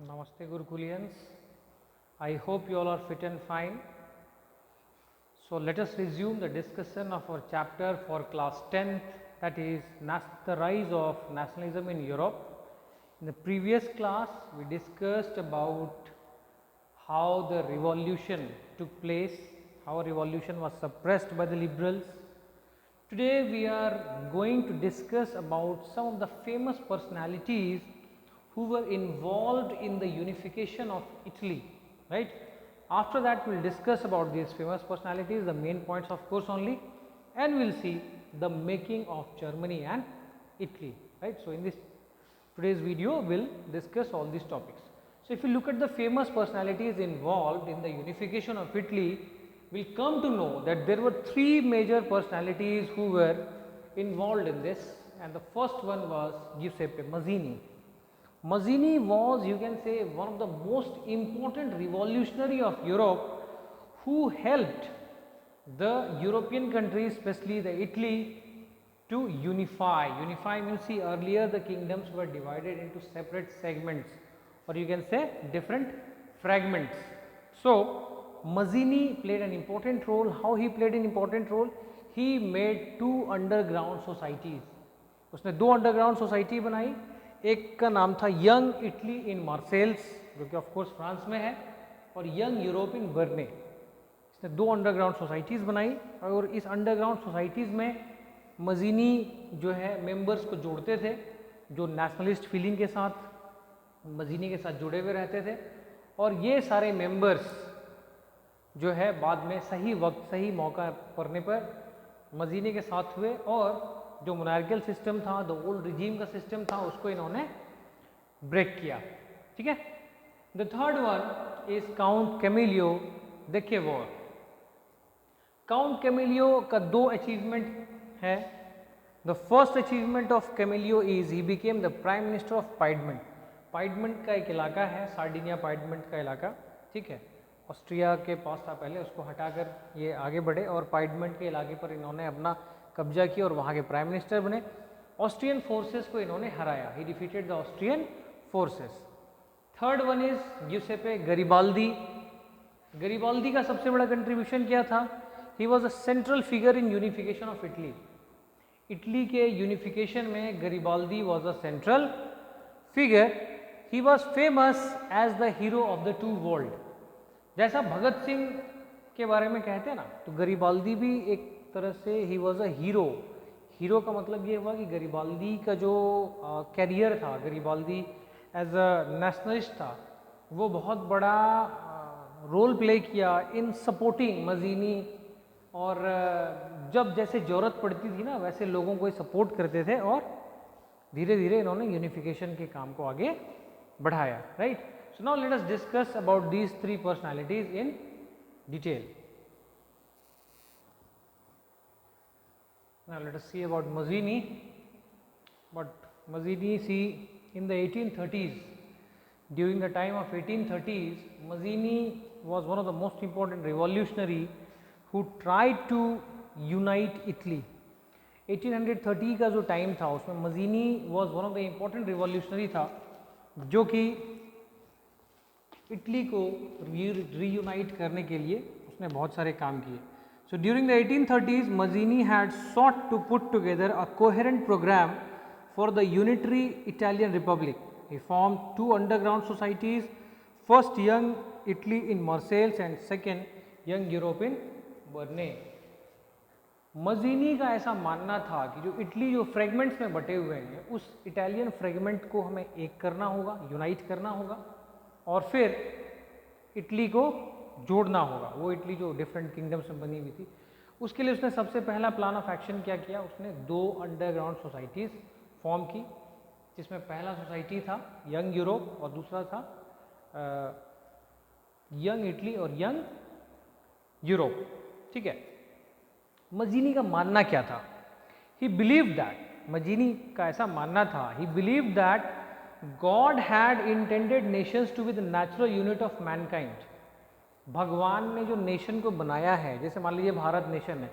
Namaste Gurukulians. I hope you all are fit and fine. So let us resume the discussion of our chapter for class 10th, that is the rise of nationalism in Europe. In the previous class we discussed about how the revolution took place, how revolution was suppressed by the liberals. Today we are going to discuss about some of the famous personalities who were involved in the unification of Italy, right? After that we will discuss about these famous personalities, the main points of course only, and we will see the making of Germany and Italy, right? So in this today's video we will discuss all these topics. So if you look at the famous personalities involved in the unification of Italy, we will come to know that there were three major personalities who were involved in this, and the first one was Giuseppe Mazzini. Mazzini was, you can say, one of the most important revolutionary of Europe who helped the European countries, especially the Italy, to unify. Unify means, see, earlier the kingdoms were divided into separate segments, or you can say different fragments. So Mazzini played an important role. How he played an important role? He made two underground societies. उसने दो underground society बनाई. एक का नाम था young Italy इन मार्सेल्स, जो कि of course France में है, और यंग यूरोप इन बर्ने. इसने दो अंडरग्राउंड सोसाइटीज़ बनाई, और इस अंडरग्राउंड सोसाइटीज़ में मजीनी जो है मेंबर्स को जोड़ते थे, जो नेशनलिस्ट फीलिंग के साथ मजीनी के साथ जुड़े हुए रहते थे. और ये सारे मेंबर्स जो है बाद में सही वक्त सही मौका पड़ने पर मजीनी के साथ हुए, और जो मोनार्कियल सिस्टम था, द ओल्ड रिजीम का सिस्टम था, उसको इन्होंने ब्रेक किया. ठीक है. The third one is Count Camillo de Cavour. Count Camillo का दो अचीवमेंट है. The first achievement of Camillo is he became the prime minister of Piedmont. Piedmont का एक इलाका है, सार्डिनिया पाइडमेंट का इलाका, ठीक है, ऑस्ट्रिया के पास था पहले, उसको हटाकर ये आगे बढ़े और पाइडमेंट के इलाके पर इन्होंने अपना कब्जा किया और वहाँ के प्राइम मिनिस्टर बने. ऑस्ट्रियन फोर्सेस को इन्होंने हराया. He defeated the Austrian forces. Third one is Giuseppe Garibaldi. Garibaldi का सबसे बड़ा कंट्रीब्यूशन क्या था? He was a central figure in unification of Italy. Italy के यूनिफिकेशन में Garibaldi was a central figure. He was famous as the hero of the two world. जैसा भगत सिंह के बारे में कहते हैं ना, तो गरिबाल्दी भी एक तरह से ही वॉज अ हीरो. हीरो का मतलब ये हुआ कि गरिबाल्दी का जो कैरियर था, गरिबाल्दी एज अ नेशनलिस्ट था, वो बहुत बड़ा रोल प्ले किया इन सपोर्टिंग मजीनी. और जब जैसे ज़रूरत पड़ती थी ना, वैसे लोगों को सपोर्ट करते थे, और धीरे धीरे इन्होंने यूनिफिकेशन के काम को आगे बढ़ाया. Right. So now let us discuss about these three personalities in detail. Now let us see about Mazzini. But Mazzini, see, in the 1830s, during the time of 1830s, Mazzini was one of the most important revolutionary who tried to unite Italy. 1830 का जो time था उसमें मजीनी was one of the important revolutionary था, जो कि Italy को reunite करने के लिए उसने बहुत सारे काम किए. So during the 1830s, Mazzini had sought to put together a coherent program for the unitary Italian Republic. He formed two underground societies, first Young Italy in Marseilles and second Young Europe in Berne. मजीनी का ऐसा मानना था कि जो Italy जो fragments में बटे हुए हैं, उस इटालियन फ्रेगमेंट को हमें एक करना होगा, यूनाइट करना होगा, और फिर इटली को जोड़ना होगा. वो इटली जो डिफरेंट किंगडम्स में बनी हुई थी, उसके लिए उसने सबसे पहला प्लान ऑफ एक्शन क्या किया? उसने दो अंडरग्राउंड सोसाइटीज़ फॉर्म की, जिसमें पहला सोसाइटी था यंग यूरोप और दूसरा था यंग इटली और यंग यूरोप. ठीक है. मजीनी का मानना क्या था? ही बिलीव दैट, मजीनी का ऐसा मानना था, he believe that God had intended nations to be the natural unit of mankind. भगवान ने जो नेशन को बनाया है, जैसे मान लीजिए भारत नेशन है,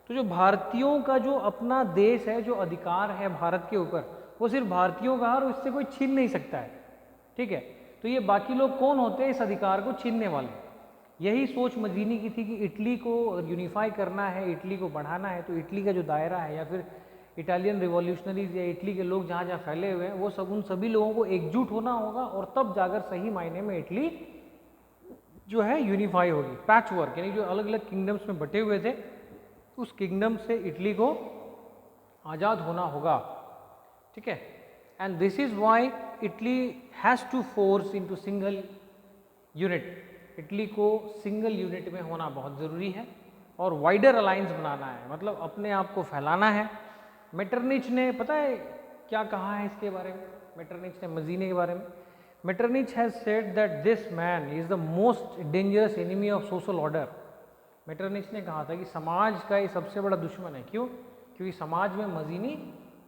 तो जो भारतीयों का जो अपना देश है, जो अधिकार है भारत के ऊपर, वो सिर्फ भारतीयों का है और इससे कोई छीन नहीं सकता है. ठीक है. तो ये बाकी लोग कौन होते हैं इस अधिकार को छीनने वाले। यही सोच मजीनी की थी कि इटली को यूनिफाई करना है, इटली को बढ़ाना है, तो इटली का जो दायरा है या फिर इटालियन रिवॉल्यूशनरीज या इटली के लोग जहाँ जहाँ फैले हुए हैं वो सब, उन सभी लोगों को एकजुट होना होगा और तब जाकर सही मायने में इटली जो है यूनिफाई होगी। पैच वर्क यानी जो अलग अलग किंगडम्स में बटे हुए थे उस किंगडम से इटली को आज़ाद होना होगा, ठीक है। And this is why Italy has to force into single unit. Italy को सिंगल यूनिट में होना बहुत ज़रूरी है और वाइडर अलायंस बनाना है, मतलब अपने आप को फैलाना है। मेटरनिच ने पता है क्या कहा है इसके बारे में, मेटरनिच ने मजीनी के बारे में, Metternich has said that this man is the most dangerous enemy of social order। मेटरनिच ने कहा था कि समाज का ये सबसे बड़ा दुश्मन है। क्यों? क्योंकि समाज में मजीनी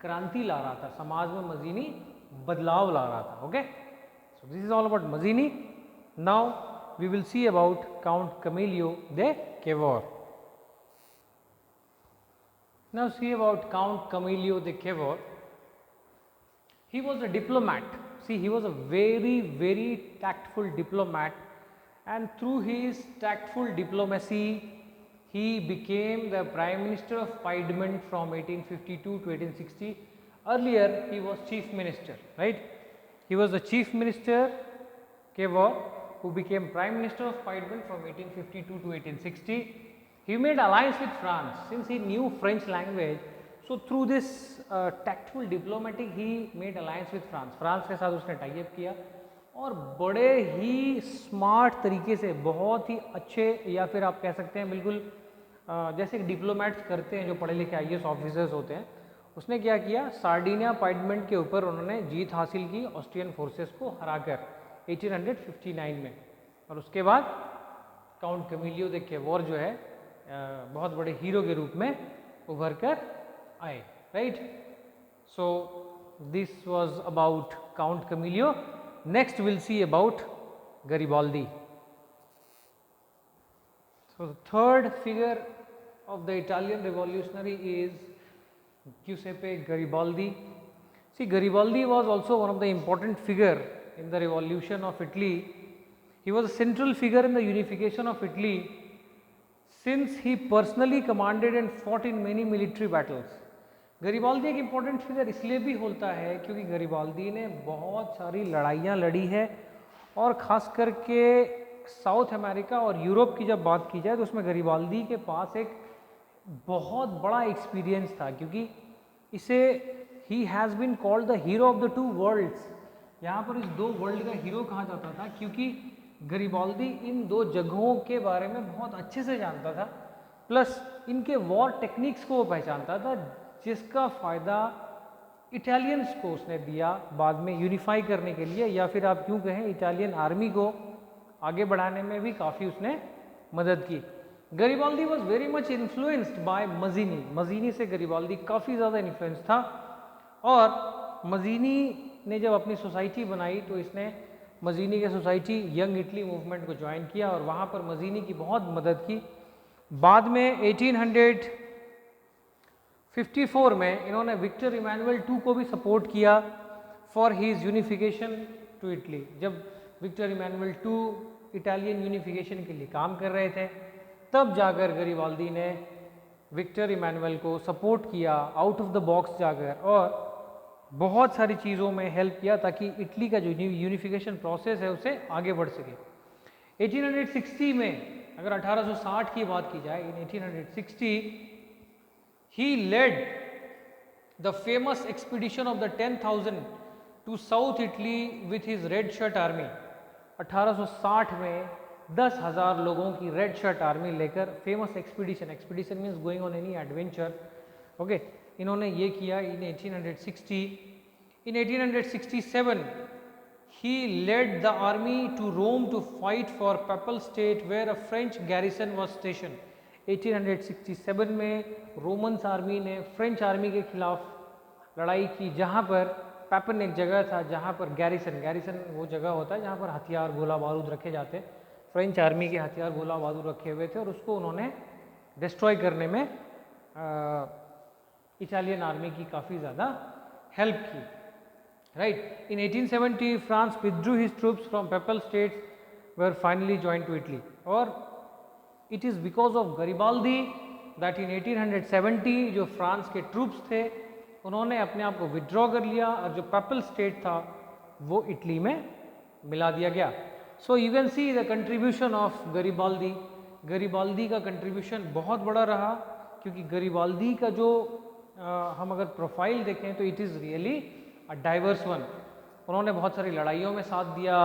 क्रांति ला रहा था, समाज में मजीनी बदलाव ला रहा था। Okay, so this is all about Mazzini. Now we will see about Count Camillo de Cavour. Now see about Count Camillo de Cavour. He was a diplomat. See, he was a very tactful diplomat, and through his tactful diplomacy, he became the Prime Minister of Piedmont from 1852 to 1860. Earlier, he was Chief Minister, right? He was the Chief Minister, Cavour, who became Prime Minister of Piedmont from 1852 to 1860. He made alliance with France since he knew French language. So through this tactful diplomatic he made alliance with France। France के साथ उसने tie up किया और बड़े ही smart तरीके से, बहुत ही अच्छे, या फिर आप कह सकते हैं बिल्कुल जैसे डिप्लोमेट्स करते हैं जो पढ़े लिखे IAS ऑफिसर्स होते हैं, उसने क्या किया, सार्डिनिया पाइडमेंट के ऊपर उन्होंने जीत हासिल की ऑस्ट्रियन फोर्सेस को हराकर 1859 में। और उसके बाद काउंट कैमिलियो दे केवोर जो है बहुत बड़े हीरो के रूप में उभर कर आए, right. So this was about Count Camillo. Next will see about Garibaldi. So the third figure of the Italian revolutionary is Giuseppe Garibaldi। See, Garibaldi was also one of the important figure in the revolution of Italy. He was a central figure in the unification of Italy since he personally commanded and fought in many military battles। गरीबाल्दी एक important figure इसलिए भी होता है क्योंकि गरीबाल्दी ने बहुत सारी लड़ाइयाँ लड़ी है, और ख़ास करके साउथ अमेरिका और यूरोप की जब बात की जाए तो उसमें गरीबाल्दी के पास एक बहुत बड़ा एक्सपीरियंस था, क्योंकि इसे ही has been called the hero of the two worlds. यहाँ पर इस दो वर्ल्ड का हीरो कहा जाता था क्योंकि गरीबाल्दी इन दो जगहों के बारे में बहुत अच्छे से जानता था, प्लस इनके वॉर टेक्निक्स को वो पहचानता था, जिसका फ़ायदा इटालियंस को उसने दिया बाद में यूनिफाई करने के लिए, या फिर आप क्यों कहें इटालियन आर्मी को आगे बढ़ाने में भी काफ़ी उसने मदद की। Garibaldi was very much influenced by Mazzini. Mazzini से गरीबाल्दी काफ़ी ज़्यादा इन्फ्लुएंस था, और मजीनी ने जब अपनी सोसाइटी बनाई तो इसने मजीनी के सोसाइटी यंग इटली मूवमेंट को ज्वाइन किया और वहाँ पर मजीनी की बहुत मदद की। बाद में 1854 में इन्होंने विक्टर इमैनुअल II को भी सपोर्ट किया for his unification to Italy. जब Victor Emmanuel II Italian unification के लिए काम कर रहे थे, तब जाकर गरीबाल्दी ने विक्टर इमैनुअल को सपोर्ट किया आउट ऑफ द बॉक्स जाकर, और बहुत सारी चीज़ों में हेल्प किया ताकि इटली का जो यूनिफिकेशन प्रोसेस है उसे आगे बढ़ सके। 1860 में, अगर 1860 की बात की जाए, इन 1860 he led the famous expedition of the 10,000 to South Italy with his red shirt army। 1860 में 10,000 लोगों की रेड शर्ट आर्मी लेकर famous expedition, expedition means going on any adventure, okay, इन्होंने ये किया इन 1860। इन 1867 he led the army to Rome to fight for papal state where a French garrison was stationed। 1867 में Romans army ने French army के खिलाफ लड़ाई की, जहाँ पर पैपन एक जगह था जहाँ पर गैरिसन वो जगह होता है जहाँ पर हथियार गोला बारूद रखे जाते। फ्रेंच आर्मी के हथियार गोला बारूद रखे हुए थे और उसको उन्होंने डिस्ट्रॉय करने में इटालियन आर्मी की काफ़ी ज़्यादा हेल्प की। right? In 1870 France withdrew his troops from papal states were finally joined to Italy, or it is because of Garibaldi that in 1870 जो फ्रांस के ट्रूप्स थे उन्होंने अपने आप को विड्रॉ कर लिया और जो पेपल स्टेट था वो इटली में मिला दिया गया. So you can see the contribution of Garibaldi. Garibaldi का कंट्रीब्यूशन बहुत बड़ा रहा क्योंकि गरीबाल्दी का जो हम अगर प्रोफाइल देखें तो it is really a diverse one. उन्होंने बहुत सारी लड़ाइयों में साथ दिया,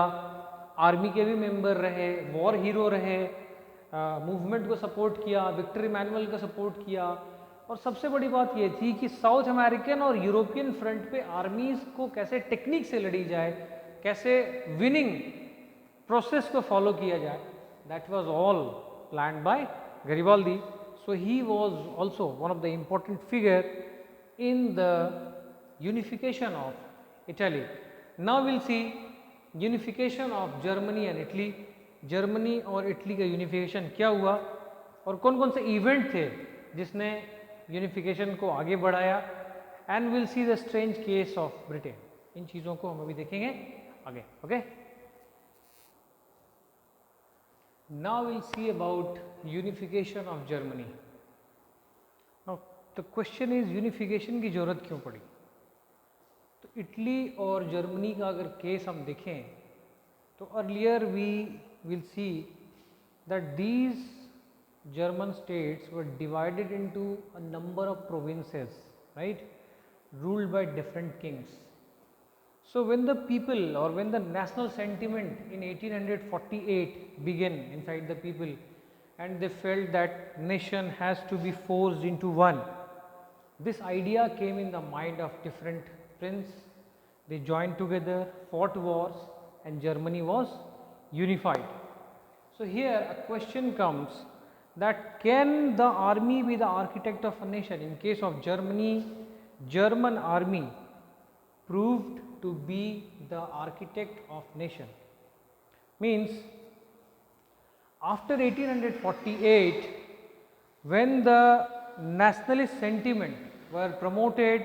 आर्मी के भी मेंबर रहे, वॉर हीरो रहे, मूवमेंट को सपोर्ट किया, विक्टर इमैनुअल को सपोर्ट किया, और सबसे बड़ी बात ये थी कि साउथ अमेरिकन और यूरोपियन फ्रंट पे आर्मीज़ को कैसे टेक्निक से लड़ी जाए, कैसे विनिंग प्रोसेस को फॉलो किया जाए, that was all planned by Garibaldi. So he was also one of the important figure in the unification of Italy. Now will see unification of Germany and Italy. Germany और Italy का unification क्या हुआ और कौन कौन से event थे जिसने यूनिफिकेशन को आगे बढ़ाया, and will see the strange case of Britain. इन चीज़ों को हम अभी देखेंगे आगे. Okay, now will see about unification of Germany. Now the question is unification की जरूरत क्यों पड़ी. तो इटली और जर्मनी का अगर केस हम देखें तो earlier we will see that these German states were divided into a number of provinces, right, ruled by different kings. So when the people or when the national sentiment in 1848 began inside the people and they felt that nation has to be forged into one, this idea came in the mind of different princes. They joined together, fought wars, and Germany was unified. So here a question comes that can the army be the architect of a nation? In case of Germany, German army proved to be the architect of nation. Means after 1848 when the nationalist sentiment were promoted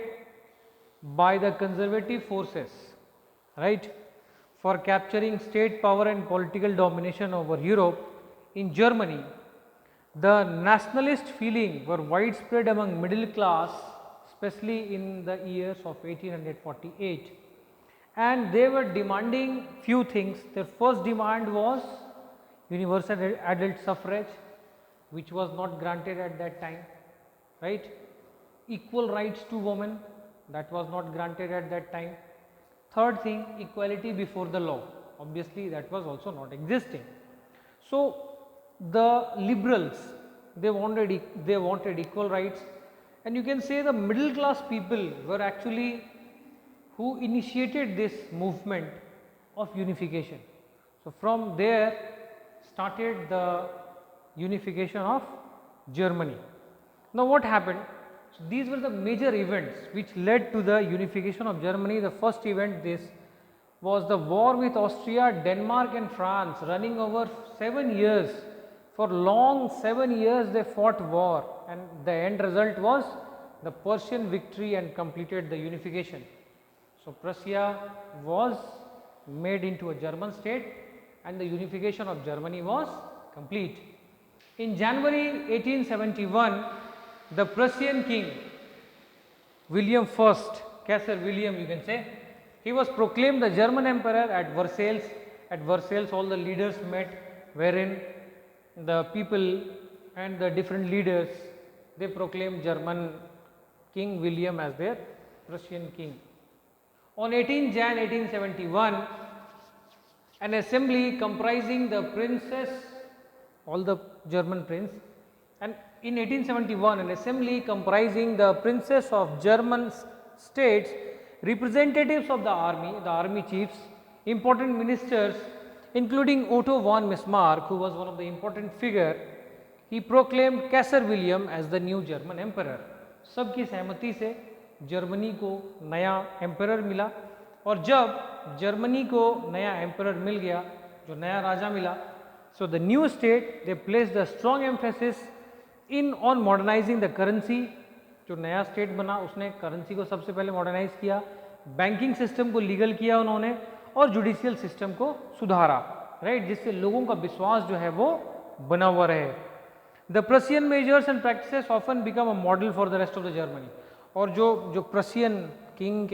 by the conservative forces, right, for capturing state power and political domination over Europe, in Germany, the nationalist feeling were widespread among middle class, especially in the years of 1848, and they were demanding few things. Their first demand was universal adult suffrage, which was not granted at that time, right? Equal rights to women, that was not granted at that time. Third thing, equality before the law, obviously that was also not existing. So the liberals, they wanted equal rights, and you can say the middle class people were actually who initiated this movement of unification. So from there started the unification of Germany. Now what happened? So these were the major events which led to the unification of Germany. The first event this was the war with Austria, Denmark and France, running over 7 years. For long 7 years they fought war, and the end result was the Prussian victory and completed the unification. So Prussia was made into a German state and the unification of Germany was complete. In January 1871, the Prussian king William I, Kaiser William you can say, he was proclaimed the German emperor at Versailles. At Versailles all the leaders met, wherein the people and the different leaders, they proclaimed German King William as their Prussian king. On 18 Jan 1871, an assembly comprising the princes, all the German prince, and in 1871 an assembly comprising the princes of German states, representatives of the army chiefs, important ministers including Otto von Bismarck, who was one of the important figure, he proclaimed Kaiser William as the new German emperor. सबकी सहमति से Germany को नया emperor मिला, और जब Germany को नया एम्परर मिल गया, जो नया राजा मिला, so the new state they placed a strong emphasis in on modernizing the currency. जो नया स्टेट बना उसने करेंसी को सबसे पहले मॉडर्नाइज किया, बैंकिंग सिस्टम को लीगल किया उन्होंने और जुडिशियल सिस्टम को सुधारा, राइट, जिससे लोगों का विश्वास जो है वो बना हुआ रहे। The Prussian measures and practices often become a model for the rest of the Germany. और जो प्रशियन किंग के